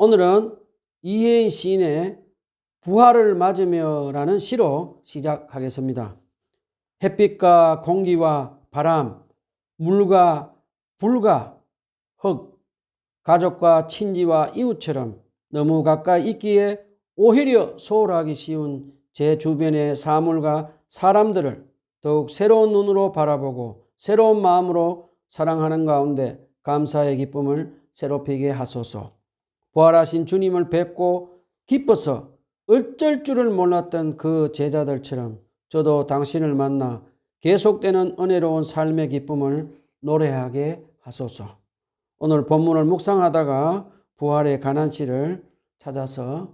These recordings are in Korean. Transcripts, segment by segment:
오늘은 이혜인 시인의 부활을 맞으며라는 시로 시작하겠습니다. 햇빛과 공기와 바람, 물과 불과 흙, 가족과 친지와 이웃처럼 너무 가까이 있기에 오히려 소홀하기 쉬운 제 주변의 사물과 사람들을 더욱 새로운 눈으로 바라보고 새로운 마음으로 사랑하는 가운데 감사의 기쁨을 새롭히게 하소서. 부활하신 주님을 뵙고 기뻐서 어쩔 줄을 몰랐던 그 제자들처럼 저도 당신을 만나 계속되는 은혜로운 삶의 기쁨을 노래하게 하소서. 오늘 본문을 묵상하다가 부활의 가난시를 찾아서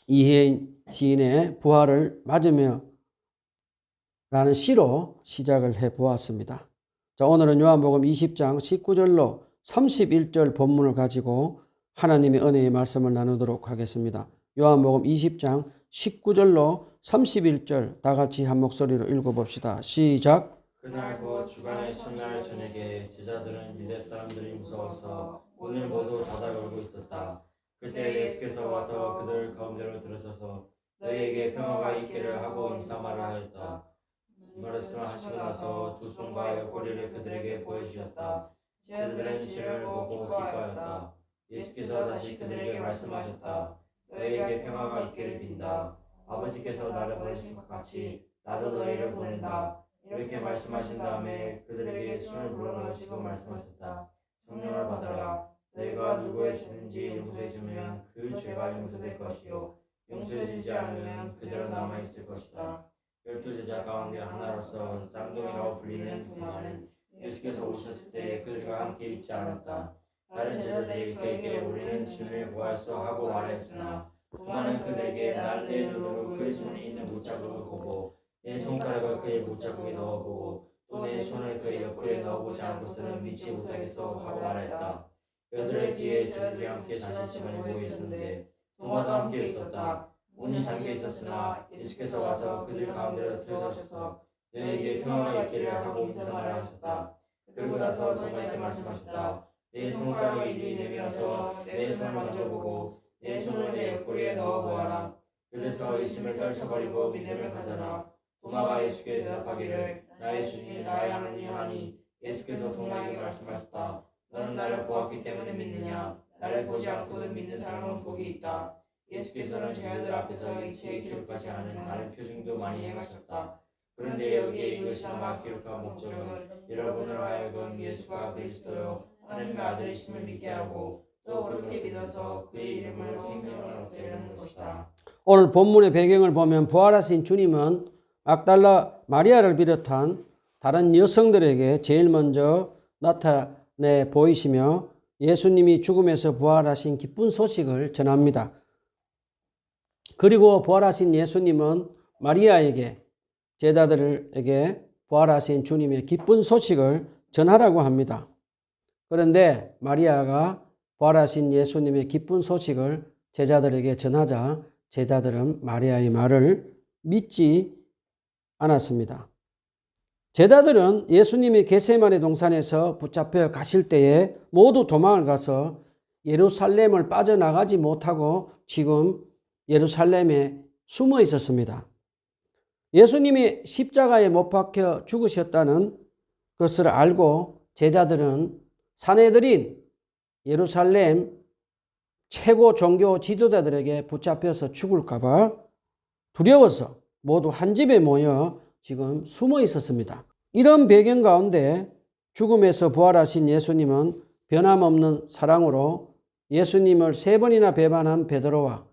이혜인 시인의 부활을 맞으며 라는 시로 시작을 해보았습니다. 자, 오늘은 요한복음 20장 19절로 31절 본문을 가지고 하나님의 은혜의 말씀을 나누도록 하겠습니다. 요한복음 20장 19절로 31절 다 같이 한 목소리로 읽어봅시다. 시작. 그날 곧 주간의 첫날 저녁에 제자들은 유대 사람들이 무서워서 문을 모두 닫아 걸고 있었다. 그때 예수께서 와서 그들 가운데로 들어서서 너희에게 평화가 있기를 하고 인사말을 하였다. 이 말씀을 하시고 나서 두 손과 옆구리를 그들에게 보여주셨다. 제자들은 주를 보고 기뻐하였다. 예수께서 다시 그들에게 말씀하셨다. 너희에게 평화가 있기를 빈다. 아버지께서 나를 보내신 것 같이 나도 너희를 보낸다. 이렇게 말씀하신 다음에 그들에게 술을 불어넣으시고 말씀하셨다. 성령을 받아라. 너희가 누구의 죄든지 용서해 주면 그 죄가 용서될 것이요 용서해 주지 않으면 그대로 남아있을 것이다. 12제자 가운데 하나로서 쌍둥이라고 불리는 도마는 예수께서 오셨을 때 그들과 함께 있지 않았다. 다른 제자들이 그에게 우리는 주님을 구하소 하고 말했으나 도마는 그들에게 내 눈으로 그의 손에 있는 못자국을 보고 내 손가락을 그의 못자국에 넣어보고 또 내 손을 그의 옆구리에 넣어보지 않고서는 믿지 못하겠소 하고 말했다. 그들의 뒤에 제자들이 함께 다시 집안에 모여 있었는데 도마도 함께 있었다. 문이 잠겨 있었으나 예수께서 와서 그들 가운데로 들어서셔서 너희에게 평화가 있기를 하고 인사말을 하셨다. 그리고 나서 도마에게 말씀하셨다. 내 손가락을 이리 내밀어서 내 손을 만져보고 내 손을 내 옆구리에 넣어보아라. 그래서 의심을 떨쳐버리고 믿음을 가져라. 도마가 예수께 대답하기를 나의 주님 나의 하나님 하니 예수께서 도마에게 말씀하셨다. 너는 나를 보았기 때문에 믿느냐? 나를 보지 않고도 믿는 사람은 복이 있다. 예수께서는 제자들 앞에서 일체의 기록하지 않은 다른 표징도 많이 행하셨다. 그런데 여기에 이것이 아마 기록한 목적은 여러분으로 하여금 예수가 그리스도요 하나님의 아들이심을 믿게 하고 또 그렇게 믿어서 그의 이름으로 생명을 얻게 하는 것이다. 오늘 본문의 배경을 보면 부활하신 주님은 막달라 마리아를 비롯한 다른 여성들에게 제일 먼저 나타내 보이시며 예수님이 죽음에서 부활하신 기쁜 소식을 전합니다. 그리고 부활하신 예수님은 마리아에게 제자들에게 부활하신 주님의 기쁜 소식을 전하라고 합니다. 그런데 마리아가 부활하신 예수님의 기쁜 소식을 제자들에게 전하자 제자들은 마리아의 말을 믿지 않았습니다. 제자들은 예수님이 겟세마네 동산에서 붙잡혀 가실 때에 모두 도망을 가서 예루살렘을 빠져나가지 못하고 지금 예루살렘에 숨어 있었습니다. 예수님이 십자가에 못 박혀 죽으셨다는 것을 알고 제자들은 사내들인 예루살렘 최고 종교 지도자들에게 붙잡혀서 죽을까봐 두려워서 모두 한 집에 모여 지금 숨어 있었습니다. 이런 배경 가운데 죽음에서 부활하신 예수님은 변함없는 사랑으로 예수님을 3번이나 배반한 베드로와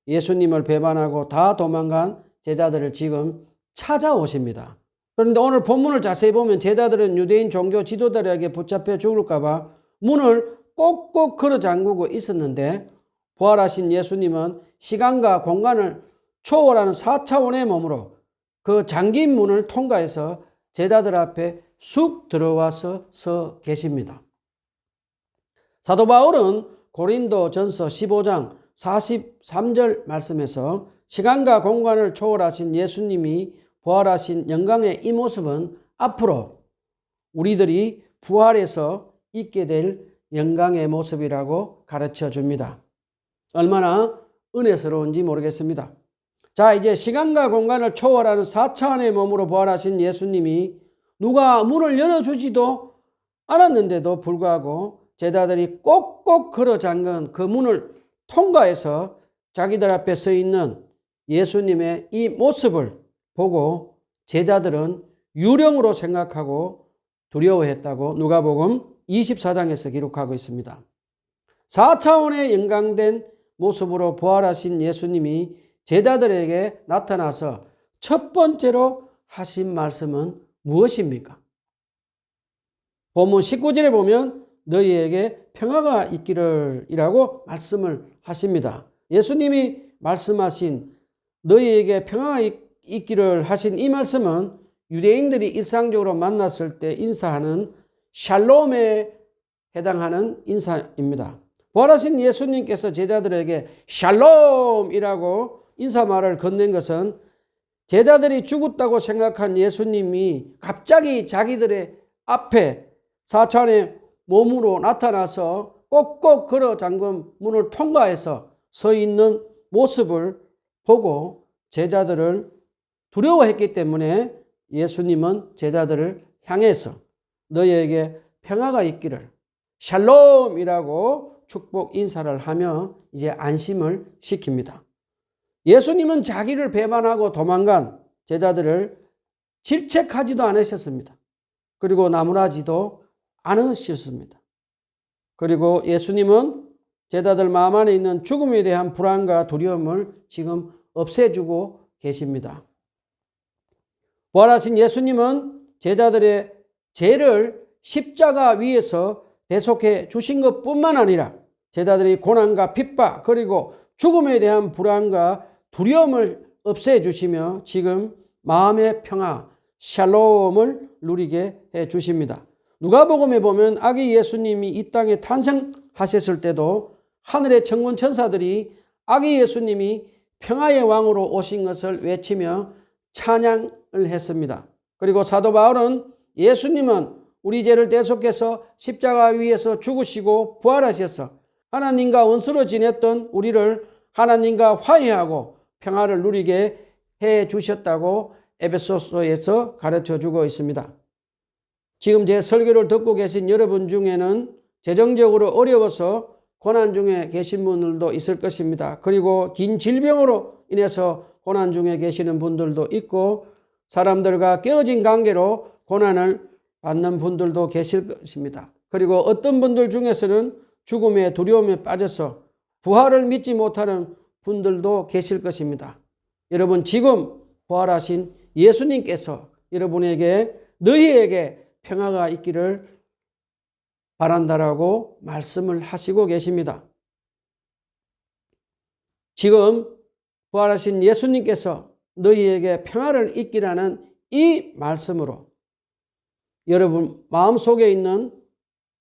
예수님을 배반하고 다 도망간 제자들을 지금 찾아오십니다. 그런데 오늘 본문을 자세히 보면 제자들은 유대인 종교 지도자들에게 붙잡혀 죽을까봐 문을 꼭꼭 걸어 잠그고 있었는데 부활하신 예수님은 시간과 공간을 초월하는 4차원의 몸으로 그 잠긴 문을 통과해서 제자들 앞에 쑥 들어와서 서 계십니다. 사도 바울은 고린도전서 15장 43절 말씀에서 시간과 공간을 초월하신 예수님이 부활하신 영광의 이 모습은 앞으로 우리들이 부활해서 있게 될 영광의 모습이라고 가르쳐 줍니다. 얼마나 은혜스러운지 모르겠습니다. 자, 이제 시간과 공간을 초월하는 4차원의 몸으로 부활하신 예수님이 누가 문을 열어주지도 않았는데도 불구하고 제자들이 꼭꼭 걸어 잠근 그 문을 통과해서 자기들 앞에 서 있는 예수님의 이 모습을 보고 제자들은 유령으로 생각하고 두려워했다고 누가복음 24장에서 기록하고 있습니다. 4차원의 영광된 모습으로 부활하신 예수님이 제자들에게 나타나서 첫 번째로 하신 말씀은 무엇입니까? 본문 19절에 보면 너희에게 평화가 있기를 이라고 말씀을 하십니다. 예수님이 말씀하신 너희에게 평화가 있기를 하신 이 말씀은 유대인들이 일상적으로 만났을 때 인사하는 샬롬에 해당하는 인사입니다. 부활하신 예수님께서 제자들에게 샬롬이라고 인사말을 건넨 것은 제자들이 죽었다고 생각한 예수님이 갑자기 자기들의 앞에 4차원의 몸으로 나타나서 꼭꼭 걸어 잠근 문을 통과해서 서 있는 모습을 보고 제자들을 두려워했기 때문에 예수님은 제자들을 향해서 너희에게 평화가 있기를 샬롬이라고 축복 인사를 하며 이제 안심을 시킵니다. 예수님은 자기를 배반하고 도망간 제자들을 질책하지도 않으셨습니다. 그리고 나무라지도 않으셨습니다. 그리고 예수님은 제자들 마음 안에 있는 죽음에 대한 불안과 두려움을 지금 없애주고 계십니다. 부활하신 예수님은 제자들의 죄를 십자가 위에서 대속해 주신 것뿐만 아니라 제자들의 고난과 핍박 그리고 죽음에 대한 불안과 두려움을 없애주시며 지금 마음의 평화, 샬롬을 누리게 해주십니다. 누가복음에 보면 아기 예수님이 이 땅에 탄생하셨을 때도 하늘의 천군 천사들이 아기 예수님이 평화의 왕으로 오신 것을 외치며 찬양을 했습니다. 그리고 사도 바울은 예수님은 우리 죄를 대속해서 십자가 위에서 죽으시고 부활하셔서 하나님과 원수로 지냈던 우리를 하나님과 화해하고 평화를 누리게 해 주셨다고 에베소서에서 가르쳐 주고 있습니다. 지금 제 설교를 듣고 계신 여러분 중에는 재정적으로 어려워서 고난 중에 계신 분들도 있을 것입니다. 그리고 긴 질병으로 인해서 고난 중에 계시는 분들도 있고 사람들과 깨어진 관계로 고난을 받는 분들도 계실 것입니다. 그리고 어떤 분들 중에서는 죽음의 두려움에 빠져서 부활을 믿지 못하는 분들도 계실 것입니다. 여러분 지금 부활하신 예수님께서 여러분에게 너희에게 평화가 있기를 바란다라고 말씀을 하시고 계십니다. 지금 부활하신 예수님께서 너희에게 평화를 있기라는 이 말씀으로 여러분 마음속에 있는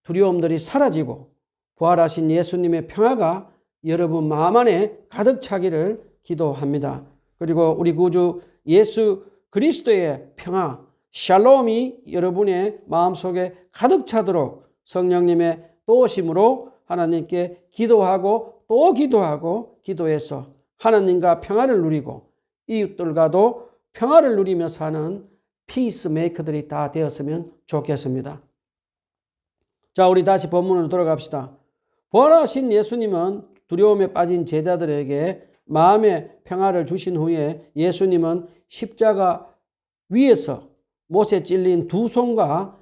두려움들이 사라지고 부활하신 예수님의 평화가 여러분 마음 안에 가득 차기를 기도합니다. 그리고 우리 구주 예수 그리스도의 평화, 샬롬이 여러분의 마음속에 가득 차도록 성령님의 도우심으로 하나님께 기도하고 또 기도하고 기도해서 하나님과 평화를 누리고 이웃들과도 평화를 누리며 사는 피스메이커들이 다 되었으면 좋겠습니다. 자, 우리 다시 본문으로 돌아갑시다. 부활하신 예수님은 두려움에 빠진 제자들에게 마음의 평화를 주신 후에 예수님은 십자가 위에서 못에 찔린 두 손과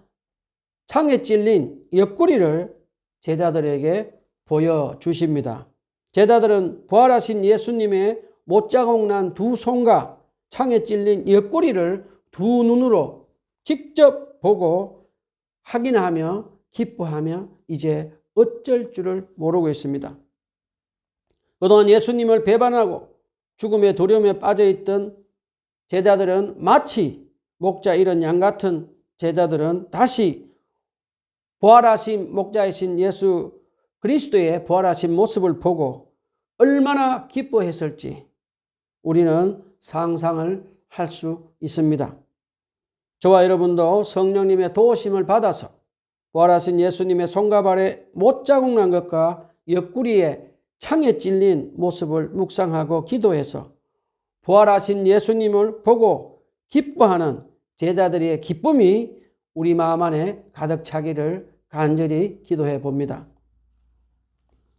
창에 찔린 옆구리를 제자들에게 보여주십니다. 제자들은 부활하신 예수님의 못자국 난 두 손과 창에 찔린 옆구리를 두 눈으로 직접 보고 확인하며 기뻐하며 이제 어쩔 줄을 모르고 있습니다. 그동안 예수님을 배반하고 죽음의 두려움에 빠져있던 제자들은 마치 목자 잃은 양 같은 제자들은 다시 부활하신 목자이신 예수 그리스도의 부활하신 모습을 보고 얼마나 기뻐했을지 우리는 상상을 할 수 있습니다. 저와 여러분도 성령님의 도우심을 받아서 부활하신 예수님의 손과 발에 못자국 난 것과 옆구리에 창에 찔린 모습을 묵상하고 기도해서 부활하신 예수님을 보고 기뻐하는 제자들의 기쁨이 우리 마음 안에 가득 차기를 간절히 기도해 봅니다.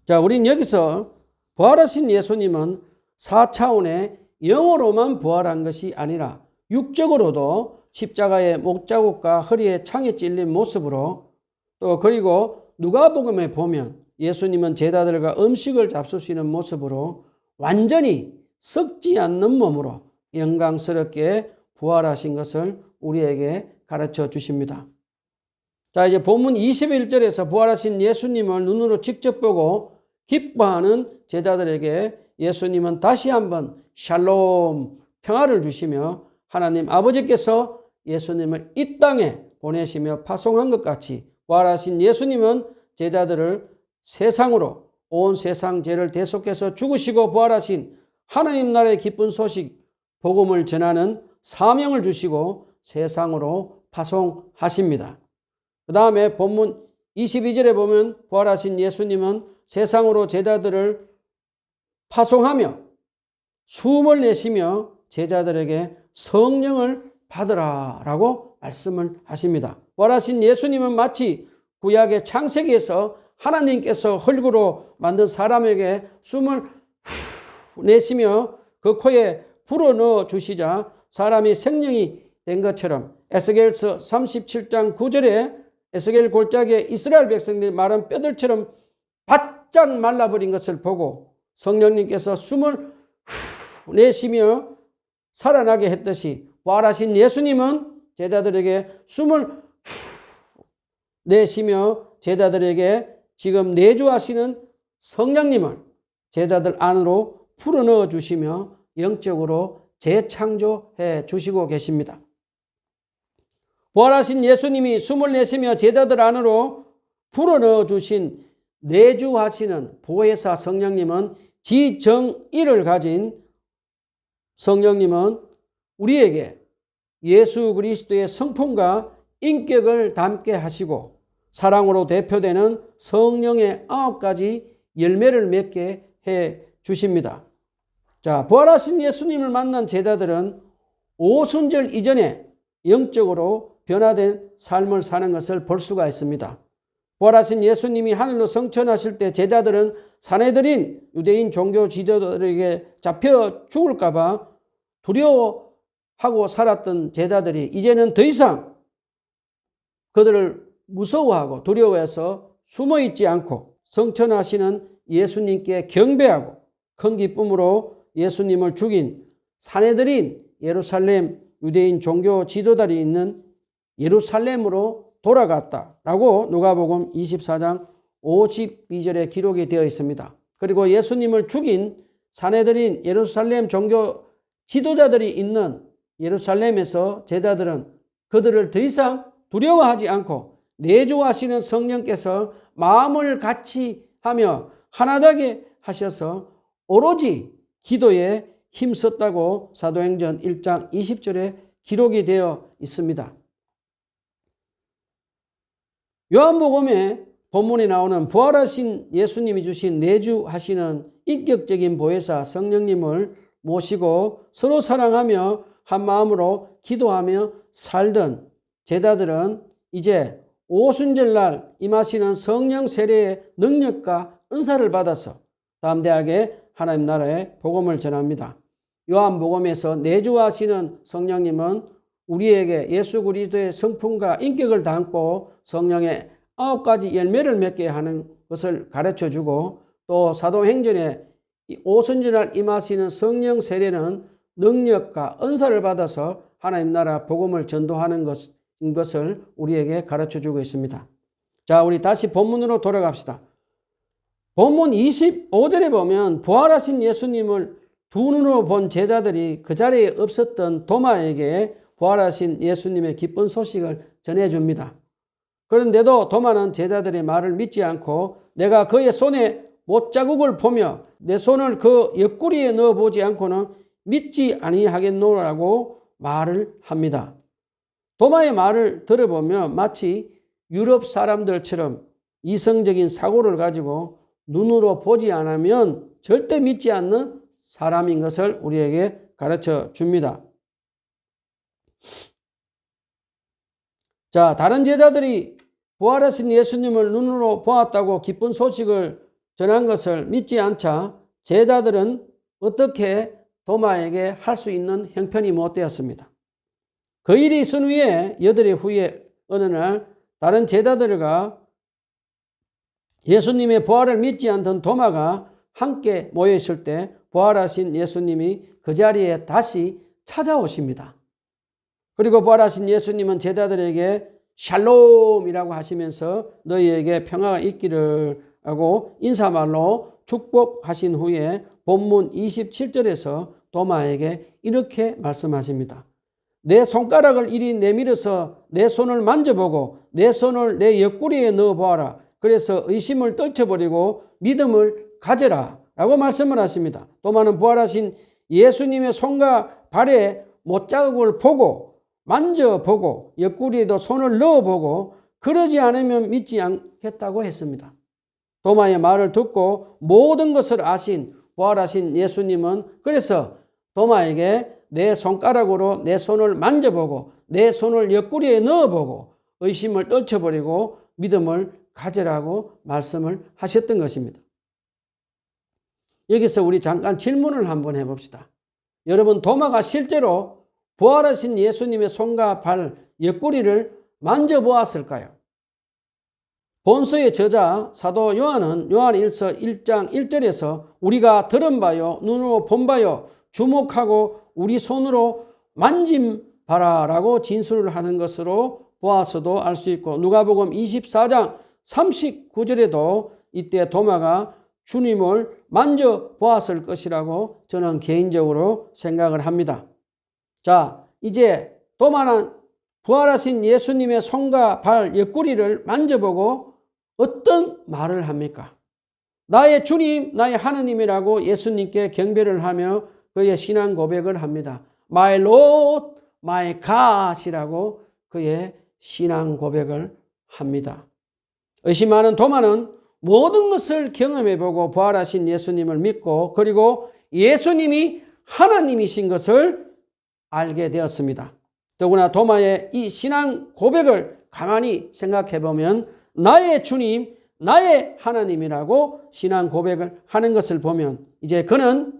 자, 우린 여기서 부활하신 예수님은 4차원의 영으로만 부활한 것이 아니라 육적으로도 십자가의 목자국과 허리에 창에 찔린 모습으로 또 그리고 누가복음에 보면 예수님은 제자들과 음식을 잡수시는 모습으로 완전히 썩지 않는 몸으로 영광스럽게 부활하신 것을 우리에게 가르쳐 주십니다. 자, 이제 본문 21절에서 부활하신 예수님을 눈으로 직접 보고 기뻐하는 제자들에게 예수님은 다시 한번 샬롬, 평화를 주시며 하나님 아버지께서 예수님을 이 땅에 보내시며 파송한 것 같이 부활하신 예수님은 제자들을 세상으로 온 세상 죄를 대속해서 죽으시고 부활하신 하나님 나라의 기쁜 소식 복음을 전하는 사명을 주시고 세상으로 파송하십니다. 그 다음에 본문 22절에 보면 부활하신 예수님은 세상으로 제자들을 파송하며 숨을 내쉬며 제자들에게 성령을 받으라 라고 말씀을 하십니다. 부활하신 예수님은 마치 구약의 창세기에서 하나님께서 흙으로 만든 사람에게 숨을 내쉬며 그 코에 불어넣어 주시자 사람이 생명이 된 것처럼 에스겔서 37장 9절에 에스겔 골짜기에 이스라엘 백성들이 마른 뼈들처럼 바짝 말라버린 것을 보고 성령님께서 숨을 내쉬며 살아나게 했듯이 부활하신 예수님은 제자들에게 숨을 내쉬며 제자들에게 지금 내주하시는 성령님을 제자들 안으로 풀어넣어 주시며 영적으로 재창조해 주시고 계십니다. 부활하신 예수님이 숨을 내쉬며 제자들 안으로 풀어넣어 주신 내주하시는 보혜사 성령님은 지정의를 가진 성령님은 우리에게 예수 그리스도의 성품과 인격을 담게 하시고 사랑으로 대표되는 성령의 9가지 열매를 맺게 해 주십니다. 자, 부활하신 예수님을 만난 제자들은 오순절 이전에 영적으로 변화된 삶을 사는 것을 볼 수가 있습니다. 부활하신 예수님이 하늘로 승천하실 때 제자들은 사내들인 유대인 종교 지도자들에게 잡혀 죽을까 봐 두려워하고 살았던 제자들이 이제는 더 이상 그들을 무서워하고 두려워해서 숨어있지 않고 승천하시는 예수님께 경배하고 큰 기쁨으로 예수님을 죽인 사내들인 예루살렘 유대인 종교 지도자들이 있는 예루살렘으로 돌아갔다라고 누가복음 24장 52절에 기록이 되어 있습니다. 그리고 예수님을 죽인 사내들인 예루살렘 종교 지도자들이 있는 예루살렘에서 제자들은 그들을 더 이상 두려워하지 않고 내주하시는 성령께서 마음을 같이 하며 하나되게 하셔서 오로지 기도에 힘썼다고 사도행전 1장 20절에 기록이 되어 있습니다. 요한복음에 본문에 나오는 부활하신 예수님이 주신 내주하시는 인격적인 보혜사 성령님을 모시고 서로 사랑하며 한 마음으로 기도하며 살던 제자들은 이제 오순절날 임하시는 성령 세례의 능력과 은사를 받아서 담대하게 하나님 나라의 복음을 전합니다. 요한복음에서 내주하시는 성령님은 우리에게 예수 그리스도의 성품과 인격을 담고 성령의 9가지 열매를 맺게 하는 것을 가르쳐주고 또 사도행전에 오순절날 임하시는 성령 세례는 능력과 은사를 받아서 하나님 나라 복음을 전도하는 것을 우리에게 가르쳐주고 있습니다. 자, 우리 다시 본문으로 돌아갑시다. 본문 25절에 보면 부활하신 예수님을 두 눈으로 본 제자들이 그 자리에 없었던 도마에게 부활하신 예수님의 기쁜 소식을 전해줍니다. 그런데도 도마는 제자들의 말을 믿지 않고 내가 그의 손에 못자국을 보며 내 손을 그 옆구리에 넣어보지 않고는 믿지 아니하겠노라고 말을 합니다. 도마의 말을 들어보면 마치 유럽 사람들처럼 이성적인 사고를 가지고 눈으로 보지 않으면 절대 믿지 않는 사람인 것을 우리에게 가르쳐 줍니다. 자, 다른 제자들이 부활하신 예수님을 눈으로 보았다고 기쁜 소식을 전한 것을 믿지 않자 제자들은 어떻게 도마에게 할 수 있는 형편이 못 되었습니다. 그 일이 있은 후에 8일 후에 어느 날 다른 제자들과 예수님의 부활을 믿지 않던 도마가 함께 모여 있을 때 부활하신 예수님이 그 자리에 다시 찾아오십니다. 그리고 부활하신 예수님은 제자들에게 샬롬이라고 하시면서 너희에게 평화가 있기를 하고 인사말로 축복하신 후에 본문 27절에서 도마에게 이렇게 말씀하십니다. 내 손가락을 이리 내밀어서 내 손을 만져보고 내 손을 내 옆구리에 넣어보아라. 그래서 의심을 떨쳐버리고 믿음을 가져라 라고 말씀을 하십니다. 도마는 부활하신 예수님의 손과 발에 못자국을 보고 만져보고 옆구리에도 손을 넣어보고 그러지 않으면 믿지 않겠다고 했습니다. 도마의 말을 듣고 모든 것을 아신 부활하신 예수님은 그래서 도마에게 내 손가락으로 내 손을 만져보고 내 손을 옆구리에 넣어보고 의심을 떨쳐버리고 믿음을 가져라고 말씀을 하셨던 것입니다. 여기서 우리 잠깐 질문을 한번 해봅시다. 여러분, 도마가 실제로 부활하신 예수님의 손과 발, 옆구리를 만져보았을까요? 본서의 저자 사도 요한은 요한일서 1장 1절에서 우리가 들은 바요 눈으로 본 바요 주목하고 우리 손으로 만진 바라라고 진술을 하는 것으로 보아서도 알 수 있고 누가복음 24장 39절에도 이때 도마가 주님을 만져보았을 것이라고 저는 개인적으로 생각을 합니다. 자, 이제 도마는 부활하신 예수님의 손과 발, 옆구리를 만져보고 어떤 말을 합니까? 나의 주님, 나의 하느님이라고 예수님께 경배를 하며 그의 신앙 고백을 합니다. My Lord, my God이라고 그의 신앙 고백을 합니다. 의심하는 도마는 모든 것을 경험해보고 부활하신 예수님을 믿고 그리고 예수님이 하나님이신 것을 알게 되었습니다. 더구나 도마의 이 신앙 고백을 가만히 생각해보면 나의 주님, 나의 하나님이라고 신앙 고백을 하는 것을 보면 이제 그는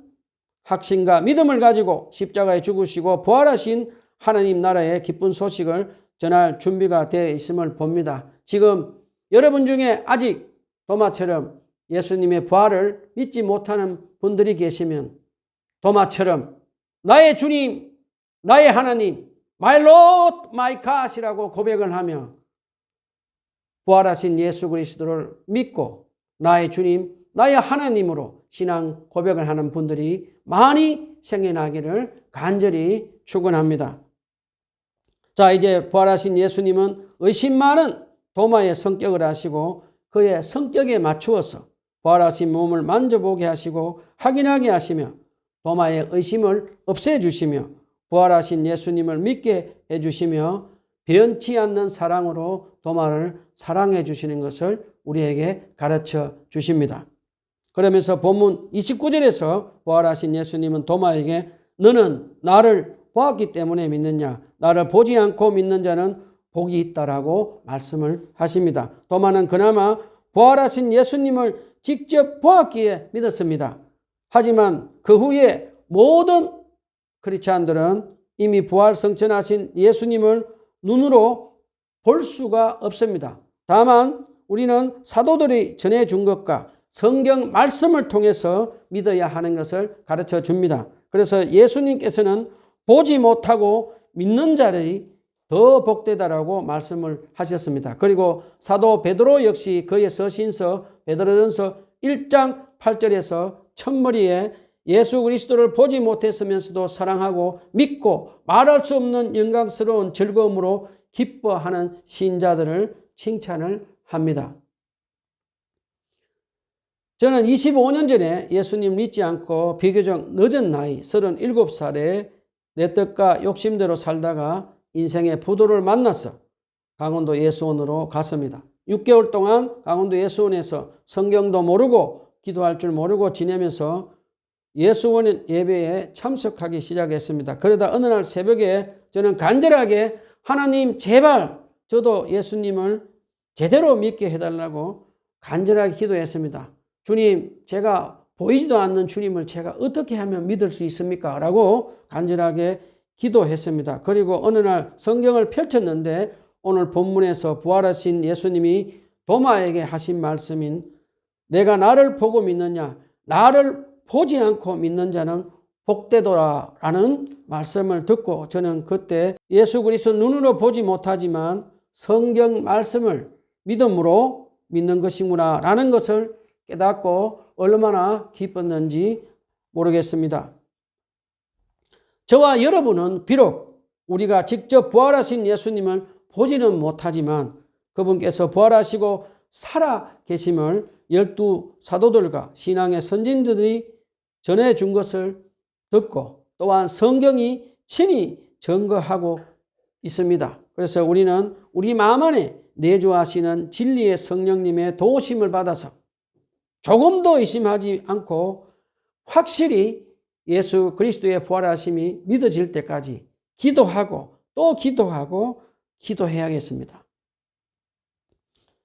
확신과 믿음을 가지고 십자가에 죽으시고 부활하신 하나님 나라의 기쁜 소식을 전할 준비가 되어 있음을 봅니다. 지금 여러분 중에 아직 도마처럼 예수님의 부활을 믿지 못하는 분들이 계시면 도마처럼 나의 주님, 나의 하나님, My Lord, my God이라고 고백을 하며 부활하신 예수 그리스도를 믿고 나의 주님, 나의 하나님으로 신앙 고백을 하는 분들이 많이 생겨나기를 간절히 축원합니다. 자, 이제 부활하신 예수님은 의심 많은 도마의 성격을 아시고 그의 성격에 맞추어서 부활하신 몸을 만져보게 하시고 확인하게 하시며 도마의 의심을 없애주시며 부활하신 예수님을 믿게 해주시며 변치 않는 사랑으로 도마를 사랑해 주시는 것을 우리에게 가르쳐 주십니다. 그러면서 본문 29절에서 부활하신 예수님은 도마에게 너는 나를 보았기 때문에 믿느냐? 나를 보지 않고 믿는 자는 복이 있다라고 말씀을 하십니다. 도마는 그나마 부활하신 예수님을 직접 보았기에 믿었습니다. 하지만 그 후에 모든 크리스찬들은 이미 부활승천하신 예수님을 눈으로 볼 수가 없습니다. 다만 우리는 사도들이 전해준 것과 성경 말씀을 통해서 믿어야 하는 것을 가르쳐 줍니다. 그래서 예수님께서는 보지 못하고 믿는 자들이 더 복되다라고 말씀을 하셨습니다. 그리고 사도 베드로 역시 그의 서신서 베드로전서 1장 8절에서 첫머리에 예수 그리스도를 보지 못했으면서도 사랑하고 믿고 말할 수 없는 영광스러운 즐거움으로 기뻐하는 신자들을 칭찬을 합니다. 저는 25년 전에 예수님 믿지 않고 비교적 늦은 나이 37살에 내 뜻과 욕심대로 살다가 인생의 부도를 만나서 강원도 예수원으로 갔습니다. 6개월 동안 강원도 예수원에서 성경도 모르고 기도할 줄 모르고 지내면서 예수원 예배에 참석하기 시작했습니다. 그러다 어느 날 새벽에 저는 간절하게 하나님 제발 저도 예수님을 제대로 믿게 해달라고 간절하게 기도했습니다. 주님, 제가 보이지도 않는 주님을 제가 어떻게 하면 믿을 수 있습니까? 라고 간절하게 기도했습니다. 그리고 어느 날 성경을 펼쳤는데 오늘 본문에서 부활하신 예수님이 도마에게 하신 말씀인 내가 나를 보고 믿느냐, 나를 보지 않고 믿는 자는 복되도라 라는 말씀을 듣고 저는 그때 예수 그리스도 눈으로 보지 못하지만 성경 말씀을 믿음으로 믿는 것이구나 라는 것을 깨닫고 얼마나 기뻤는지 모르겠습니다. 저와 여러분은 비록 우리가 직접 부활하신 예수님을 보지는 못하지만 그분께서 부활하시고 살아 계심을 12사도들과 신앙의 선진들이 전해준 것을 듣고 또한 성경이 친히 증거하고 있습니다. 그래서 우리는 우리 마음 안에 내주하시는 진리의 성령님의 도우심을 받아서 조금도 의심하지 않고 확실히 예수 그리스도의 부활하심이 믿어질 때까지 기도하고 또 기도하고 기도해야겠습니다.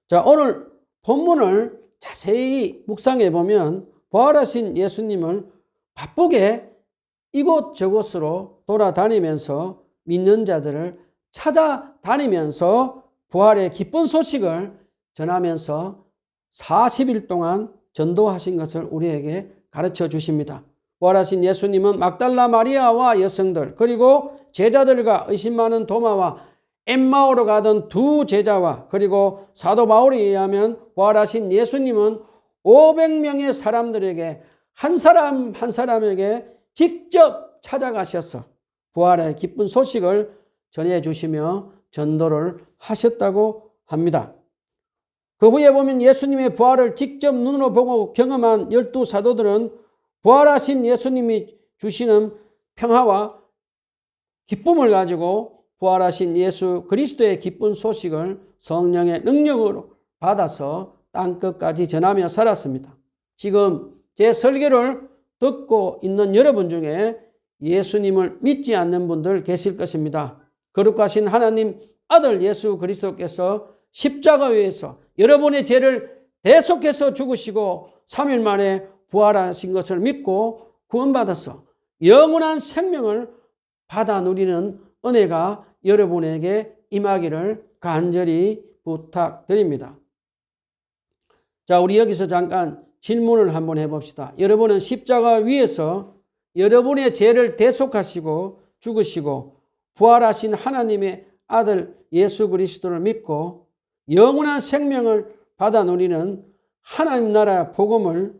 자, 오늘 본문을 자세히 묵상해 보면 부활하신 예수님을 바쁘게 이곳저곳으로 돌아다니면서 믿는 자들을 찾아다니면서 부활의 기쁜 소식을 전하면서 40일 동안 전도하신 것을 우리에게 가르쳐 주십니다. 부활하신 예수님은 막달라 마리아와 여성들 그리고 제자들과 의심 많은 도마와 엠마오로 가던 두 제자와 그리고 사도 바울에 의하면 부활하신 예수님은 500명의 사람들에게 한 사람 한 사람에게 직접 찾아가셔서 부활의 기쁜 소식을 전해주시며 전도를 하셨다고 합니다. 그 후에 보면 예수님의 부활을 직접 눈으로 보고 경험한 12사도들은 부활하신 예수님이 주시는 평화와 기쁨을 가지고 부활하신 예수 그리스도의 기쁜 소식을 성령의 능력으로 받아서 땅끝까지 전하며 살았습니다. 지금 제 설교를 듣고 있는 여러분 중에 예수님을 믿지 않는 분들 계실 것입니다. 거룩하신 하나님 아들 예수 그리스도께서 십자가 위에서 여러분의 죄를 대속해서 죽으시고 3일 만에 부활하신 것을 믿고 구원받아서 영원한 생명을 받아 누리는 은혜가 여러분에게 임하기를 간절히 부탁드립니다. 자, 우리 여기서 잠깐 질문을 한번 해봅시다. 여러분은 십자가 위에서 여러분의 죄를 대속하시고 죽으시고 부활하신 하나님의 아들 예수 그리스도를 믿고 영원한 생명을 받아 누리는 하나님 나라 복음을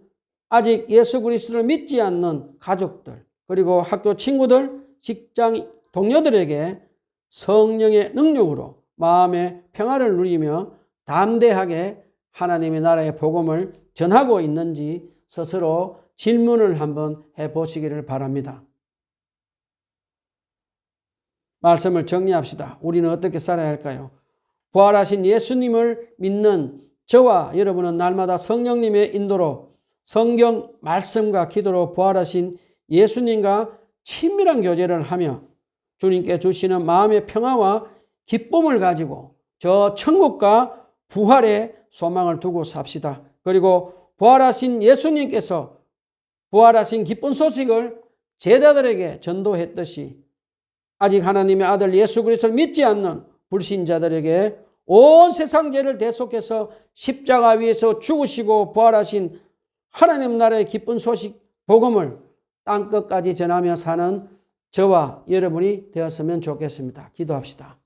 아직 예수 그리스도를 믿지 않는 가족들 그리고 학교 친구들, 직장 동료들에게 성령의 능력으로 마음의 평화를 누리며 담대하게 하나님의 나라의 복음을 전하고 있는지 스스로 질문을 한번 해보시기를 바랍니다. 말씀을 정리합시다. 우리는 어떻게 살아야 할까요? 부활하신 예수님을 믿는 저와 여러분은 날마다 성령님의 인도로 성경 말씀과 기도로 부활하신 예수님과 친밀한 교제를 하며 주님께 주시는 마음의 평화와 기쁨을 가지고 저 천국과 부활의 소망을 두고 삽시다. 그리고 부활하신 예수님께서 부활하신 기쁜 소식을 제자들에게 전도했듯이 아직 하나님의 아들 예수 그리스도를 믿지 않는 불신자들에게 온 세상 죄를 대속해서 십자가 위에서 죽으시고 부활하신 하나님 나라의 기쁜 소식 복음을 땅끝까지 전하며 사는 저와 여러분이 되었으면 좋겠습니다. 기도합시다.